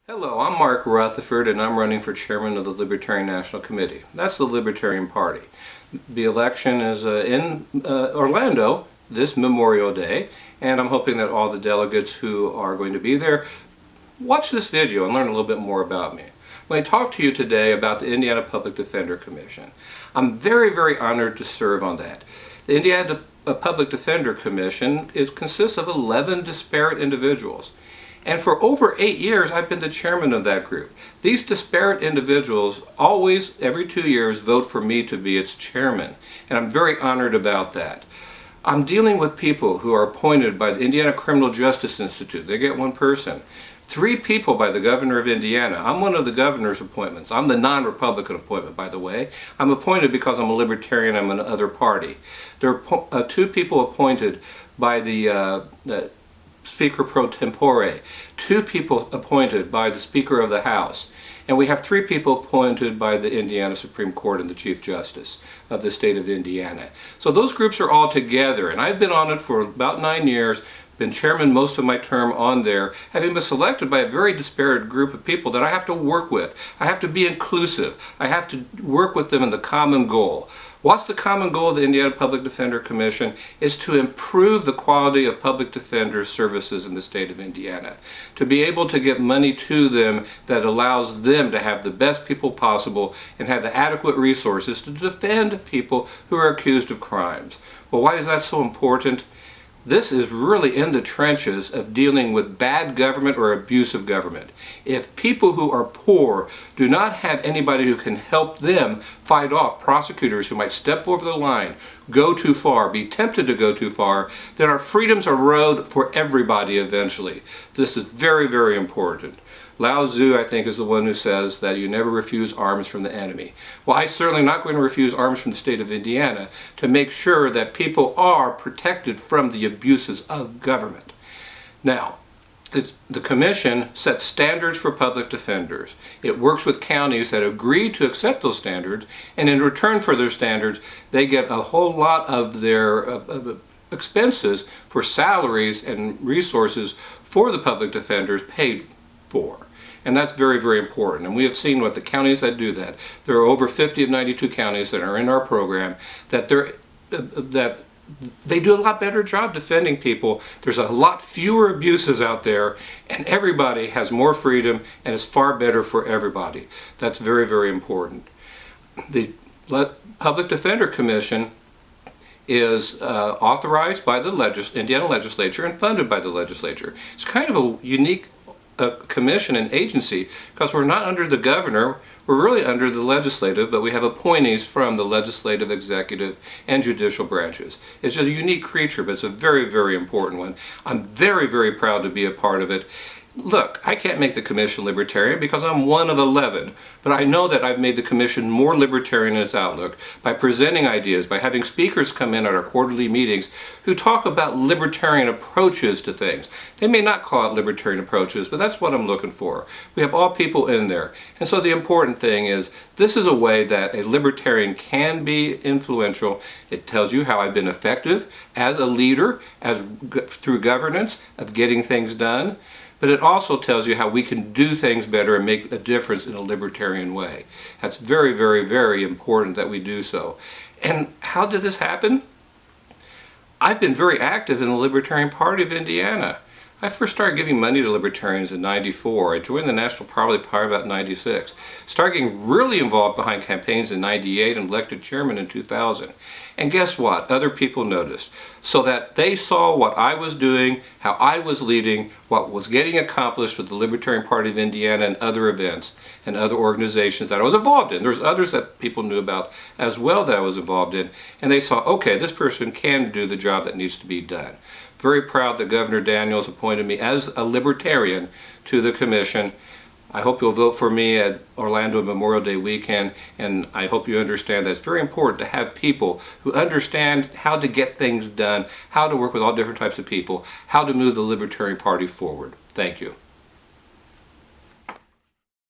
Hello, I'm Mark Rutherford and I'm running for chairman of the Libertarian National Committee. That's the Libertarian Party. The election is in Orlando this Memorial Day, and I'm hoping that all the delegates who are going to be there watch this video and learn a little bit more about me. When I talk to you today about the Indiana Public Defender Commission, I'm very honored to serve on that. The Indiana Public Defender Commission consists of 11 disparate individuals. And for over 8 years, I've been the chairman of that group. These disparate individuals always, every 2 years, vote for me to be its chairman. And I'm very honored about that. I'm dealing with people who are appointed by the Indiana Criminal Justice Institute. They get one person. 3 people by the governor of Indiana. I'm one of the governor's appointments. I'm the non-Republican appointment, by the way. I'm appointed because I'm a Libertarian. I'm in another party. There are 2 people appointed by the Speaker pro tempore, 2 people appointed by the Speaker of the House, and we have 3 people appointed by the Indiana Supreme Court and the Chief Justice of the state of Indiana. So those groups are all together, and I've been on it for about 9 years, been chairman most of my term on there, having been selected by a very disparate group of people that I have to work with. I have to be inclusive. I have to work with them in the common goal. What's the common goal of the Indiana Public Defender Commission? Is to improve the quality of public defender services in the state of Indiana. To be able to get money to them that allows them to have the best people possible and have the adequate resources to defend people who are accused of crimes. Well, why is that so important? This is really in the trenches of dealing with bad government or abusive government. If people who are poor do not have anybody who can help them fight off prosecutors who might step over the line, go too far, be tempted to go too far, then our freedoms erode for everybody eventually. This is very important. Lao Tzu, I think, is the one who says that you never refuse arms from the enemy. Well, I'm certainly not going to refuse arms from the state of Indiana to make sure that people are protected from the abuses of government. Now, the Commission sets standards for public defenders. It works with counties that agree to accept those standards, and in return for their standards, they get a whole lot of their expenses for salaries and resources for the public defenders paid for. And that's very important. And we have seen what the counties that do that. There are over 50 of 92 counties that are in our program that they do a lot better job defending people. There's a lot fewer abuses out there, and everybody has more freedom, and it's far better for everybody. That's very important. The Public Defender Commission is authorized by the Indiana legislature and funded by the legislature. It's kind of a unique commission and agency because we're not under the governor, we're really under the legislative, but we have appointees from the legislative, executive, and judicial branches. It's a unique creature, but it's a very important one. I'm very proud to be a part of it. Look, I can't make the commission libertarian because I'm one of 11, but I know that I've made the commission more libertarian in its outlook by presenting ideas, by having speakers come in at our quarterly meetings who talk about libertarian approaches to things. They may not call it libertarian approaches, but that's what I'm looking for. We have all people in there. And so the important thing is, this is a way that a libertarian can be influential. It tells you how I've been effective as a leader, through governance, of getting things done. But it also tells you how we can do things better and make a difference in a libertarian way. That's very important that we do so. And how did this happen? I've been very active in the Libertarian Party of Indiana. I first started giving money to libertarians in '94. I joined the National Party about '96. Started getting really involved behind campaigns in '98 and elected chairman in 2000. And guess what? Other people noticed. So that they saw what I was doing, how I was leading, what was getting accomplished with the Libertarian Party of Indiana and other events and other organizations that I was involved in. There's others that people knew about as well that I was involved in. And they saw, okay, this person can do the job that needs to be done. Very proud that Governor Daniels appointed me as a libertarian to the commission. I hope you'll vote for me at Orlando Memorial Day weekend, and I hope you understand that it's very important to have people who understand how to get things done, how to work with all different types of people, how to move the Libertarian Party forward. Thank you.